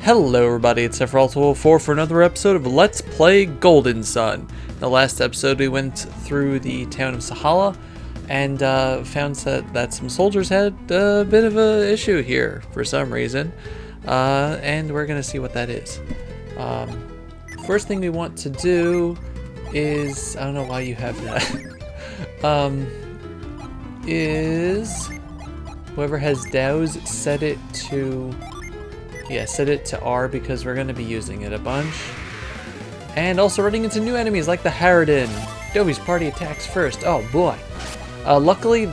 Hello everybody, it's Sephiroth204 for another episode of Let's Play Golden Sun. In the last episode we went through the town of Suhalla and found that some soldiers had a bit of an issue here for some reason. And we're going to see what that is. First thing we want to do is, I don't know why you have that, is whoever has dows, set it to R because we're going to be using it a bunch. And also running into new enemies like the Harridan. Dovi's party attacks first. Oh boy. Luckily,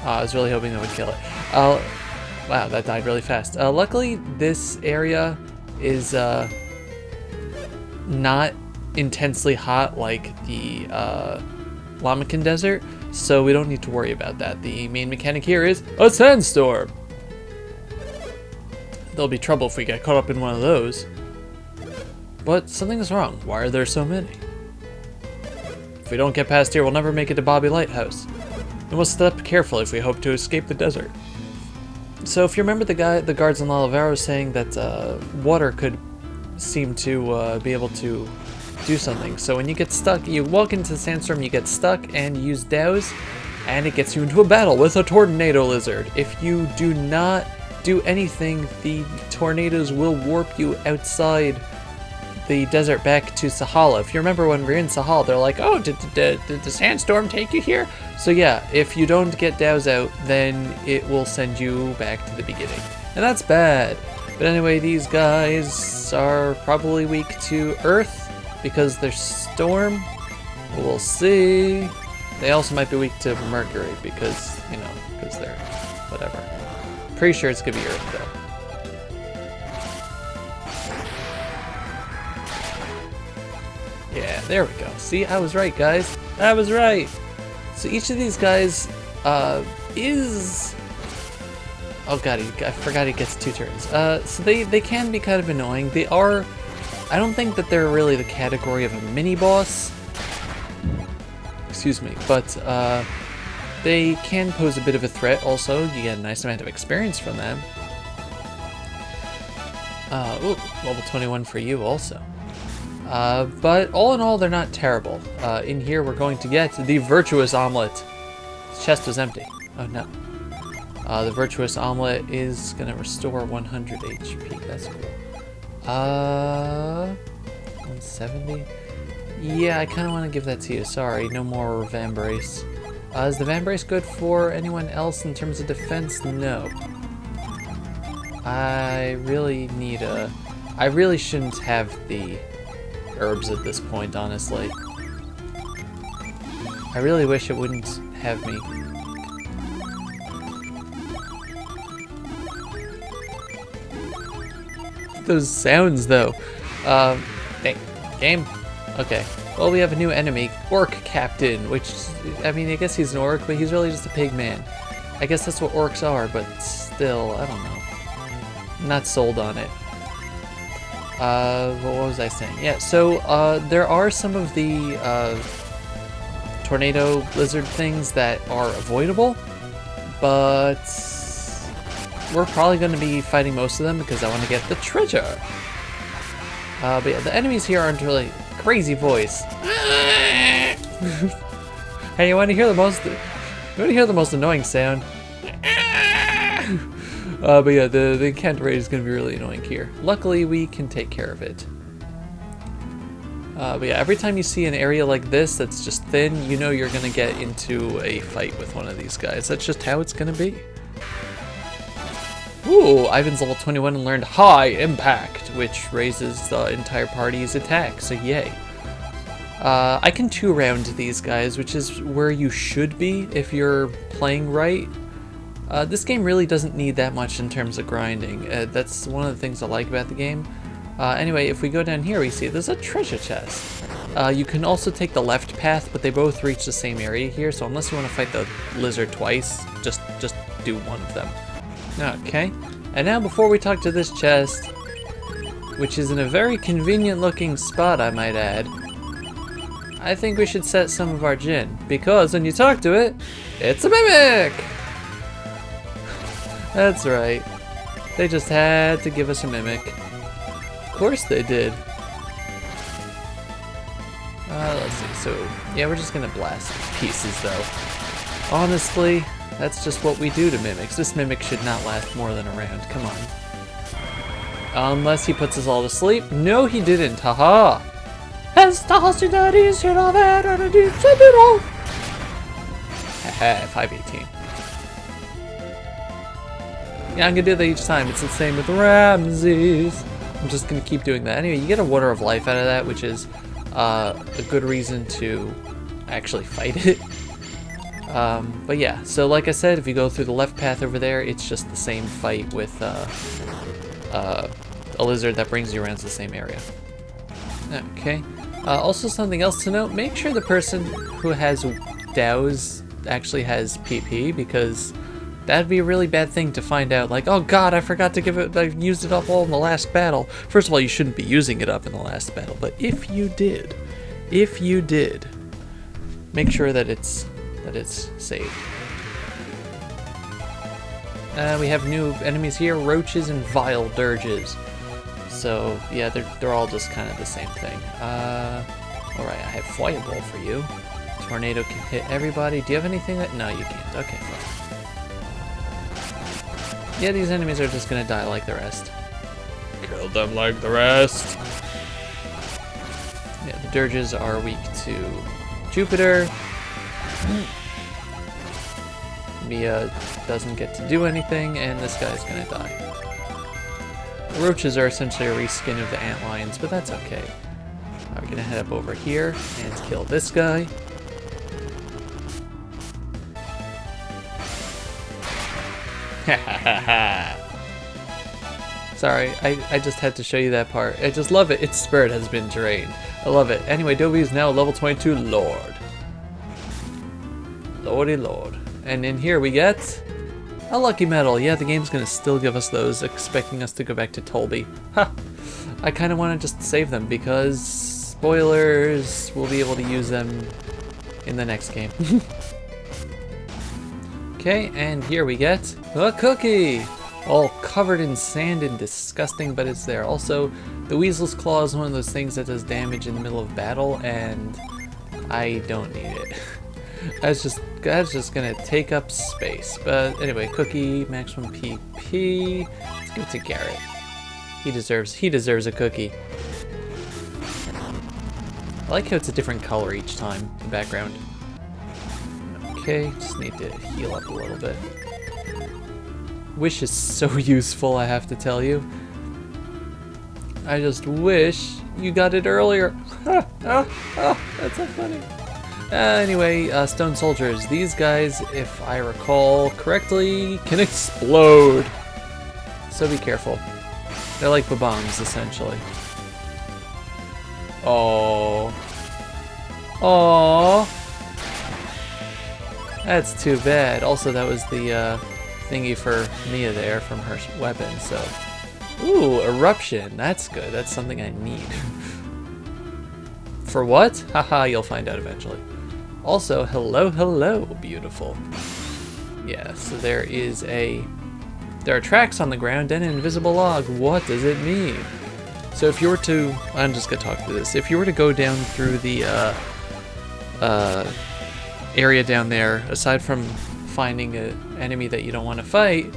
I was really hoping I would kill it. Wow, that died really fast. Luckily, this area is not intensely hot like the Lamakan Desert, so we don't need to worry about that. The main mechanic here is a Sandstorm. There'll be trouble if we get caught up in one of those. But something is wrong. Why are there so many? If we don't get past here, we'll never make it to Bobby Lighthouse. And we'll step carefully if we hope to escape the desert. So if you remember the guards in Lalavaro saying that water could seem to be able to do something. So when you get stuck, you walk into the Sandstorm, you get stuck, and you use dows, and it gets you into a battle with a tornado lizard. If you do not do anything, the tornadoes will warp you outside the desert back to Suhalla. If you remember when we were in Suhalla, they're like, oh, did the Sandstorm take you here? So yeah, if you don't get dows out, then it will send you back to the beginning. And that's bad. But anyway, these guys are probably weak to Earth because they're Storm. We'll see. They also might be weak to Mercury because, you know, because they're whatever. Pretty sure it's gonna be Earth though. Yeah, there we go. See, I was right, guys. I was right. So each of these guys is... Oh god, I forgot he gets 2 turns. So they can be kind of annoying. They are... I don't think that they're really the category of a mini-boss. Excuse me, but they can pose a bit of a threat. Also, you get a nice amount of experience from them. Ooh, level 21 for you also. But all in all, they're not terrible. In here, we're going to get the Virtuous Omelet. His chest was empty. Oh no. The Virtuous Omelet is going to restore 100 HP. That's cool. 170? Yeah, I kind of want to give that to you. Sorry, no more Vambrace. Is the Vambrace good for anyone else in terms of defense? No. I really need a... I really shouldn't have the herbs at this point, honestly. I really wish it wouldn't have me. Those sounds, though. Dang. Game? Okay. Well, we have a new enemy, Orc Captain, which, I mean, I guess he's an orc, but he's really just a pig man. I guess that's what orcs are, but still, I don't know. I'm not sold on it. What was I saying? Yeah, so, there are some of the, tornado lizard things that are avoidable, but we're probably going to be fighting most of them because I want to get the treasure. But yeah, the enemies here aren't really... Crazy voice. Hey, you want to hear the most annoying sound? But yeah, the encounter rate is going to be really annoying here. Luckily, we can take care of it. But yeah, every time you see an area like this that's just thin, you know you're going to get into a fight with one of these guys. That's just how it's going to be. Ooh, Ivan's level 21 and learned High Impact, which raises the entire party's attack, so yay. I can 2-round these guys, which is where you should be if you're playing right. This game really doesn't need that much in terms of grinding. That's one of the things I like about the game. Anyway, if we go down here, we see there's a treasure chest. You can also take the left path, but they both reach the same area here, so unless you want to fight the lizard twice, just do one of them. Okay, and now before we talk to this chest, which is in a very convenient looking spot, I might add, I think we should set some of our Jinn, because when you talk to it, it's a mimic! That's right. They just had to give us a mimic. Of course they did. Let's see. So, yeah, we're just gonna blast pieces, though. Honestly, that's just what we do to mimics. This mimic should not last more than a round. Come on. Unless he puts us all to sleep. No, he didn't. Haha. Haha, 518. Yeah, I'm gonna do that each time. It's the same with Ramses. I'm just gonna keep doing that. Anyway, you get a Water of Life out of that, which is a good reason to actually fight it. But yeah, so like I said, if you go through the left path over there, it's just the same fight with a lizard that brings you around to the same area. Okay. Also, something else to note, make sure the person who has Dows actually has PP, because that'd be a really bad thing to find out, like, oh god, I forgot to give it, I used it up all in the last battle. First of all, you shouldn't be using it up in the last battle, but if you did, make sure that it's saved. We have new enemies here, roaches and vile dirges. So yeah, they're all just kind of the same thing. Alright, I have Fireball for you. Tornado can hit everybody. Do you have anything that... No, you can't. Okay, fine. Yeah, these enemies are just gonna die like the rest. Kill them like the rest. Yeah, the dirges are weak to Jupiter. Mia doesn't get to do anything, and this guy's gonna die. The roaches are essentially a reskin of the antlions, but that's okay. We're gonna head up over here and kill this guy. Sorry, I just had to show you that part. I just love it. Its spirit has been drained. I love it. Anyway, Dovi is now level 22 Lord. Lordy Lord. And in here we get a lucky medal. Yeah, the game's gonna still give us those, expecting us to go back to Tolby. Ha! I kind of want to just save them because, spoilers, we'll be able to use them in the next game. Okay, and here we get a cookie! All covered in sand and disgusting, but it's there. Also, the Weasel's Claw is one of those things that does damage in the middle of battle, and I don't need it. That's just gonna take up space. But anyway, cookie, maximum PP. Let's give it to Garrett. He deserves a cookie. I like how it's a different color each time, the background. Okay, just need to heal up a little bit. Wish is so useful, I have to tell you. I just wish you got it earlier. That's so funny. Anyway, stone soldiers. These guys, if I recall correctly, can explode. So be careful. They're like bombs, essentially. Oh. Oh. That's too bad. Also, that was the thingy for Mia there from her weapon, so. Ooh, eruption. That's good. That's something I need. For what? Haha, you'll find out eventually. Also, hello, beautiful. Yeah, so there are tracks on the ground and an invisible log. What does it mean? So if you were to, I'm just gonna talk through this. If you were to go down through the area down there, aside from finding an enemy that you don't want to fight,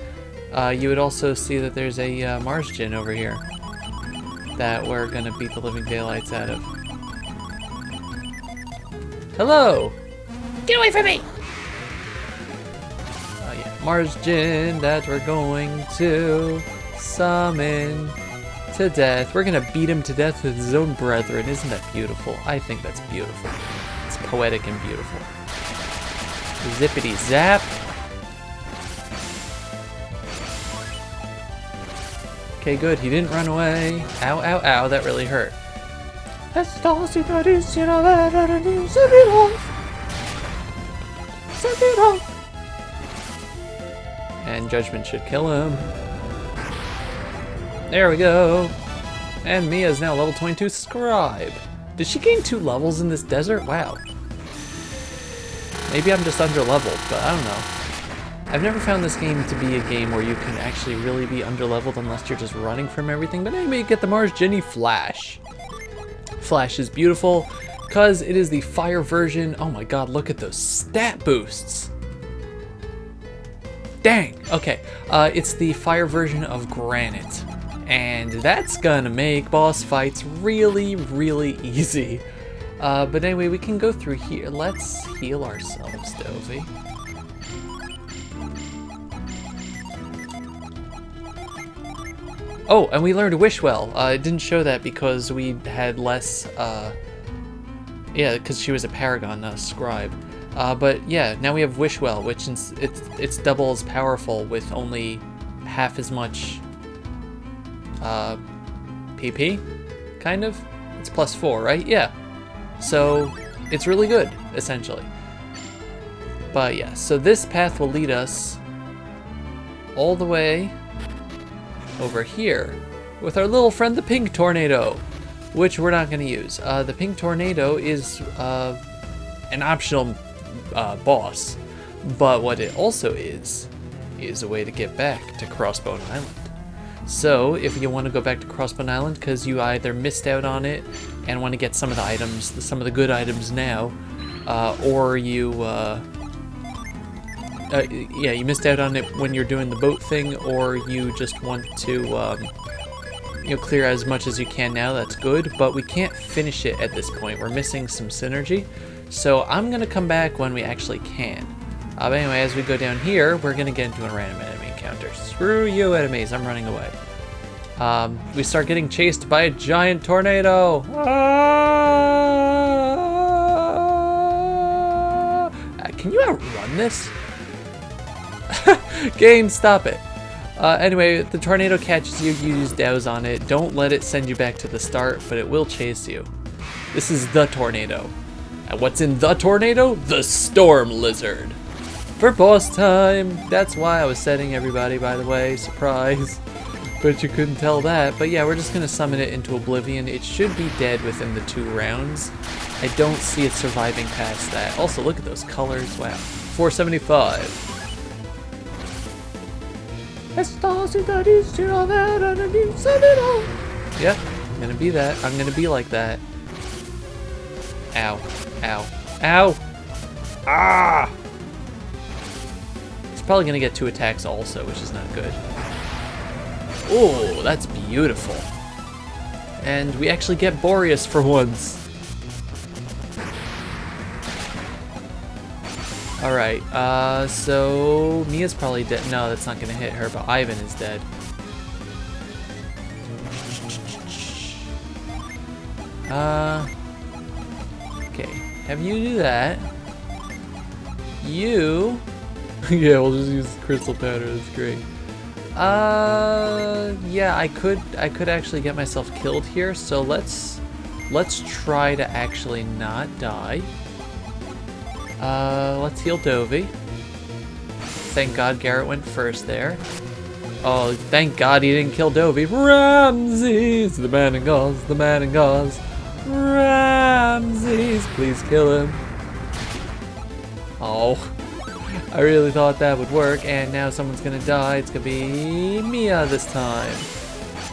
you would also see that there's a Marsh Jen over here that we're gonna beat the living daylights out of. Hello! Get away from me! Yeah, Marsh Jen that we're going to summon to death. We're gonna beat him to death with his own brethren. Isn't that beautiful? I think that's beautiful. It's poetic and beautiful. Zippity zap. Okay, good. He didn't run away. Ow, ow, ow. That really hurt. And Judgment should kill him. There we go. And Mia is now level 22 Scribe. Did she gain 2 levels in this desert? Wow. Maybe I'm just under leveled, but I don't know. I've never found this game to be a game where you can actually really be underleveled unless you're just running from everything. But anyway, you get the Marsh Jen Flash. Flash is beautiful because it is the fire version. Oh my god, look at those stat boosts. Dang, okay. It's the fire version of Granite. And that's gonna make boss fights really, really easy. But anyway, we can go through here. Let's heal ourselves, Dovi. Oh, and we learned Wish Well. It didn't show that because we had less, yeah, because she was a Paragon, not a Scribe. But yeah, now we have Wish Well, which it's double as powerful with only half as much, PP, kind of? It's +4, right? Yeah. So, it's really good, essentially. But yeah, so this path will lead us all the way over here with our little friend the Pink Tornado, which we're not going to use. The Pink Tornado is an optional boss, but what it also is a way to get back to Crossbow Island. So if you want to go back to Crossbow Island because you either missed out on it and want to get some of the items, some of the good items now, or you yeah, you missed out on it when you're doing the boat thing, or you just want to you know, clear as much as you can now, that's good, but we can't finish it at this point. We're missing some synergy, so I'm gonna come back when we actually can. But anyway, as we go down here, we're gonna get into a random enemy encounter. Screw you, enemies, I'm running away. We start getting chased by a giant tornado. Can you outrun this? Game, stop it. Anyway, the tornado catches you, you use douse on it. Don't let it send you back to the start, but it will chase you. This is the tornado. And what's in the tornado? The storm lizard. For boss time. That's why I was setting everybody, by the way. Surprise. But you couldn't tell that. But yeah, we're just going to summon it into oblivion. It should be dead within the 2 rounds. I don't see it surviving past that. Also, look at those colors. Wow. 475. Yeah, I'm gonna be that. I'm gonna be like that. Ow. Ow. Ow! Ah! He's probably gonna get 2 attacks also, which is not good. Oh, that's beautiful. And we actually get Boreas for once. Alright, so Mia's probably dead. No, that's not gonna hit her, but Ivan is dead. Okay, have you do that. You... yeah, we'll just use crystal powder, that's great. Yeah, I could actually get myself killed here, so let's try to actually not die. Let's heal Dovi. Thank God Garrett went first there. Oh, thank God he didn't kill Dovi. Ramses, the man in gauze, the man in gauze. Ramses, please kill him. Oh, I really thought that would work, and now someone's gonna die. It's gonna be Mia this time.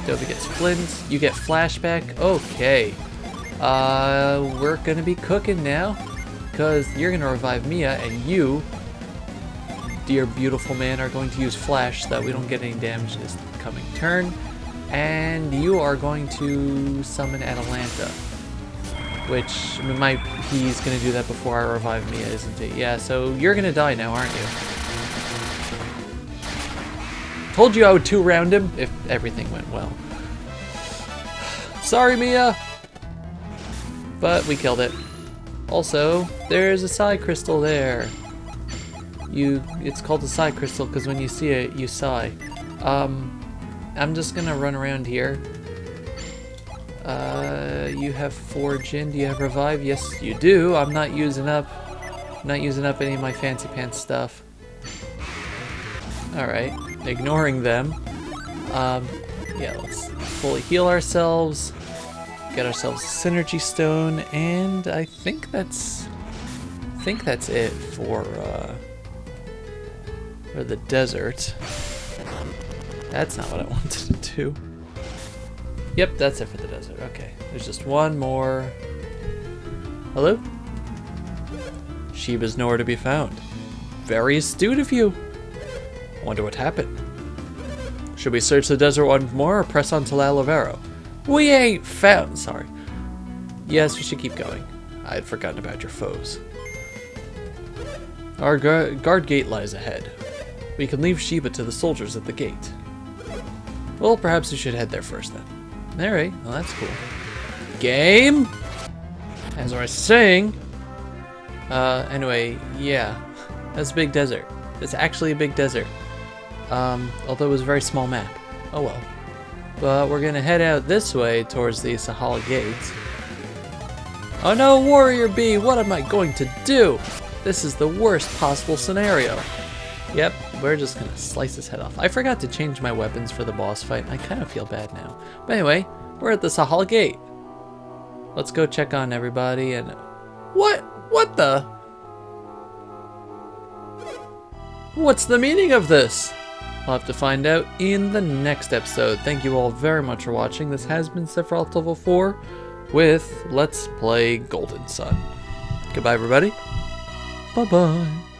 Dovi gets flint, you get flashback. Okay. We're gonna be cooking now. Because you're going to revive Mia, and you, dear beautiful man, are going to use Flash so that we don't get any damage this coming turn. And you are going to summon Atalanta. Which, he's going to do that before I revive Mia, isn't it? Yeah, so you're going to die now, aren't you? Told you I would 2-round him if everything went well. Sorry, Mia! But we killed it. Also, there's a Psi Crystal there. It's called a Psi Crystal because when you see it, you sigh. I'm just gonna run around here. You have Fortune. Do you have Revive? Yes, you do. I'm not using up any of my fancy pants stuff. Alright, ignoring them. Yeah, let's fully heal ourselves. Get ourselves a Synergy Stone, and I think that's it for For the desert. That's not what I wanted to do. Yep, that's it for the desert. Okay, there's just one more. Hello? Sheba's nowhere to be found. Very astute of you. I wonder what happened. Should we search the desert once more or press on to Lalavero? We ain't found. Sorry. Yes, we should keep going. I had forgotten about your foes. Our guard gate lies ahead. We can leave Sheba to the soldiers at the gate. Well, perhaps we should head there first then. Alright, well that's cool. Game! As I was saying... anyway, yeah. That's a big desert. It's actually a big desert. Although it was a very small map. Oh well. But we're gonna head out this way towards the Suhalla Gate. Oh no, Warrior Bee! What am I going to do? This is the worst possible scenario. Yep, we're just gonna slice his head off. I forgot to change my weapons for the boss fight. I kind of feel bad now. But anyway, we're at the Suhalla Gate. Let's go check on everybody and... What the? What's the meaning of this? We'll have to find out in the next episode. Thank you all very much for watching. This has been Sephiroth Level 4 with Let's Play Golden Sun. Goodbye, everybody. Bye-bye.